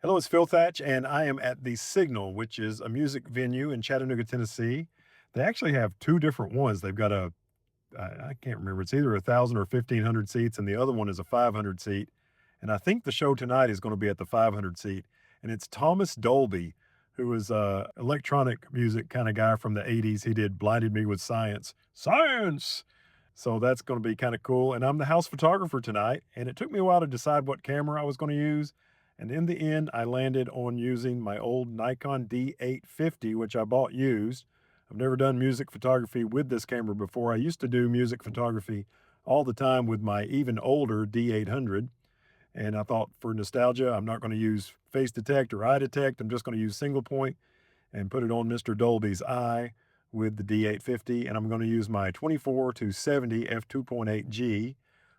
Hello, it's Phil Thatch, and I am at the Signal, which is a music venue in Chattanooga, Tennessee. They actually have two different ones. They've got I can't remember, it's either 1,000 or 1,500 seats, and the other one is a 500 seat. And I think the show tonight is going to be at the 500 seat. And it's Thomas Dolby, who is a electronic music kind of guy from the 80s. He did Blinded Me with Science. Science! So that's going to be kind of cool. And I'm the house photographer tonight. And it took me a while to decide what camera I was going to use. And in the end, I landed on using my old Nikon D850, which I bought used. I've never done music photography with this camera before. I used to do music photography all the time with my even older D800. And I thought for nostalgia, I'm not going to use face detect or eye detect. I'm just going to use single point and put it on Mr. Dolby's eye with the D850. And I'm going to use my 24 to 70 f2.8G,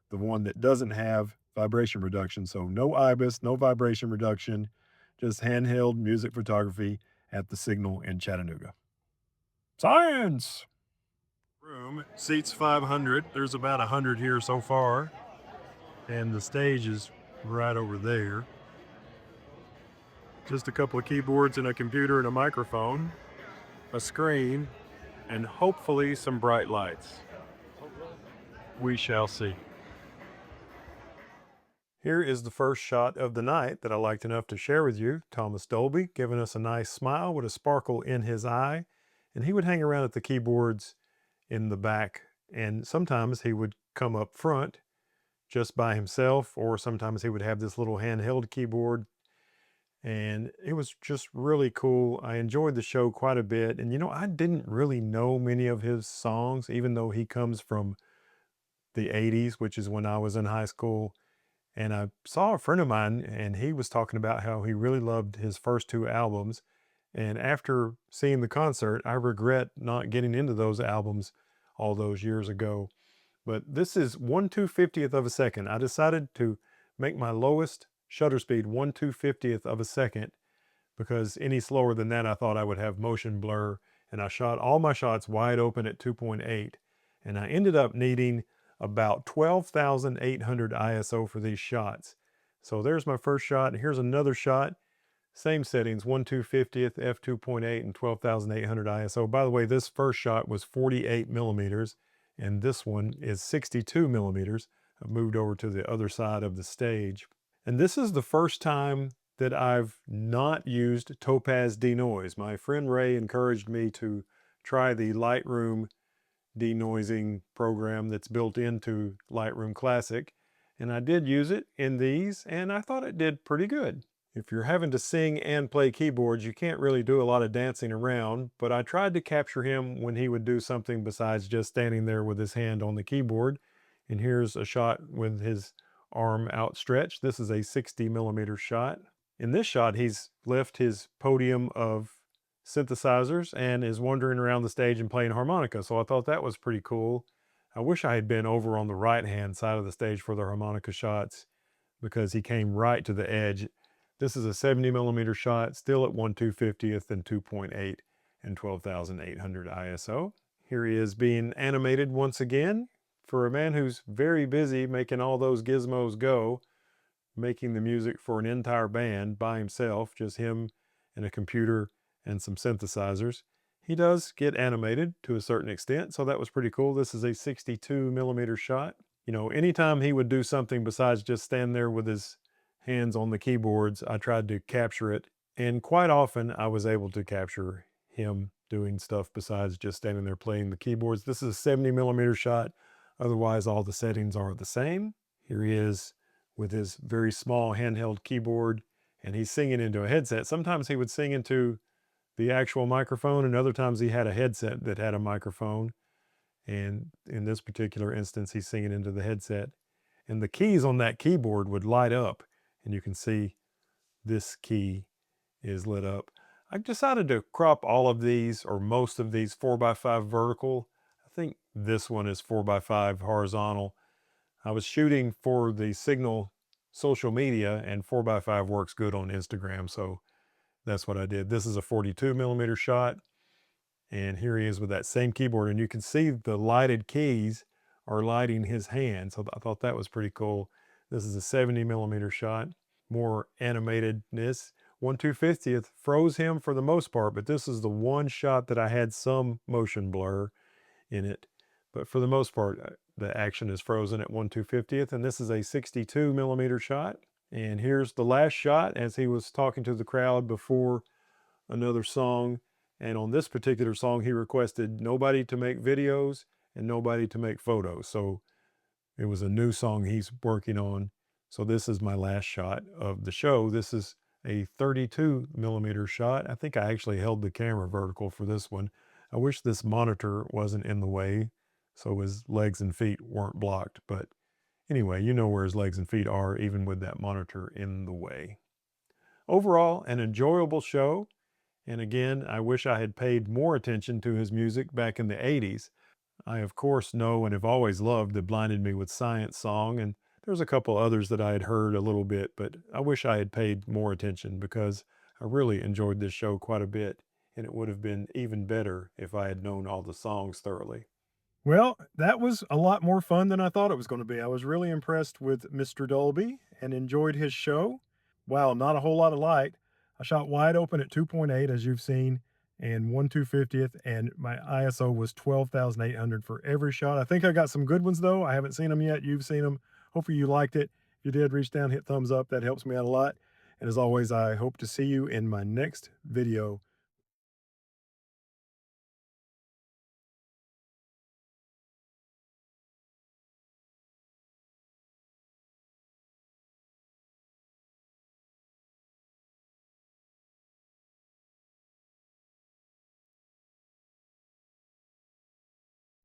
the one that doesn't have vibration reduction. So no IBIS, no vibration reduction, just handheld music photography at the Signal in Chattanooga. Science! Room seats 500. There's about 100 here so far. And the stage is right over there. Just a couple of keyboards and a computer and a microphone, a screen, and hopefully some bright lights. We shall see. Here is the first shot of the night that I liked enough to share with you. Thomas Dolby giving us a nice smile with a sparkle in his eye. And he would hang around at the keyboards in the back. And sometimes he would come up front just by himself, or sometimes he would have this little handheld keyboard. And it was just really cool. I enjoyed the show quite a bit. And I didn't really know many of his songs, even though he comes from the 80s, which is when I was in high school. And I saw a friend of mine, and he was talking about how he really loved his first two albums. And after seeing the concert, I regret not getting into those albums all those years ago. But this is 1/250th of a second. I decided to make my lowest shutter speed 1/250th of a second, because any slower than that, I thought I would have motion blur. And I shot all my shots wide open at 2.8. And I ended up needing about 12,800 ISO for these shots. So there's my first shot. Here's another shot. Same settings, 1/250th, f2.8, and 12,800 ISO. By the way, this first shot was 48 millimeters, and this one is 62 millimeters. I've moved over to the other side of the stage. And this is the first time that I've not used Topaz denoise. My friend Ray encouraged me to try the Lightroom denoising program that's built into Lightroom Classic. And I did use it in these, and I thought it did pretty good. If you're having to sing and play keyboards, you can't really do a lot of dancing around, but I tried to capture him when he would do something besides just standing there with his hand on the keyboard. And here's a shot with his arm outstretched. This is a 60 millimeter shot. In this shot, he's left his podium of synthesizers and is wandering around the stage and playing harmonica. So I thought that was pretty cool. I wish I had been over on the right-hand side of the stage for the harmonica shots, because he came right to the edge. This is a 70 millimeter shot, still at 1/250th and 2.8 and 12,800 ISO. Here he is being animated once again. For a man who's very busy making all those gizmos go, making the music for an entire band by himself, just him and a computer and some synthesizers, he does get animated to a certain extent, so that was pretty cool. This is a 62 millimeter shot. Anytime he would do something besides just stand there with his hands on the keyboards, I tried to capture it, and quite often I was able to capture him doing stuff besides just standing there playing the keyboards. This is a 70 millimeter shot. Otherwise, all the settings are the same. Here he is with his very small handheld keyboard, and he's singing into a headset. Sometimes he would sing into the actual microphone, and other times he had a headset that had a microphone. And in this particular instance, he's singing into the headset. And the keys on that keyboard would light up, and you can see this key is lit up. I decided to crop all of these, or most of these, 4x5 vertical. I think this one is 4x5 horizontal. I was shooting for the Signal social media, and 4x5 works good on Instagram, so that's what I did. This is a 42 millimeter shot, and here he is with that same keyboard, and you can see the lighted keys are lighting his hand, so I thought that was pretty cool. This is a 70 millimeter shot. more animatedness. 1/250th froze him for the most part, but this is the one shot that I had some motion blur in it. But for the most part, the action is frozen at 1/250th, and this is a 62 millimeter shot. And here's the last shot as he was talking to the crowd before another song. And on this particular song, he requested nobody to make videos and nobody to make photos. So it was a new song he's working on. So this is my last shot of the show. This is a 32 millimeter shot. I think I actually held the camera vertical for this one. I wish this monitor wasn't in the way so his legs and feet weren't blocked. But anyway, you know where his legs and feet are, even with that monitor in the way. Overall, an enjoyable show. And again, I wish I had paid more attention to his music back in the 80s. I, of course, know and have always loved the Blinded Me with Science song, and there's a couple others that I had heard a little bit, but I wish I had paid more attention because I really enjoyed this show quite a bit, and it would have been even better if I had known all the songs thoroughly. Well, that was a lot more fun than I thought it was going to be. I was really impressed with Mr. Dolby and enjoyed his show. Wow, not a whole lot of light. I shot wide open at 2.8, as you've seen, and 1/250th, and my ISO was 12,800 for every shot. I think I got some good ones, though. I haven't seen them yet. You've seen them. Hopefully, you liked it. If you did, reach down, hit thumbs up. That helps me out a lot. And as always, I hope to see you in my next video.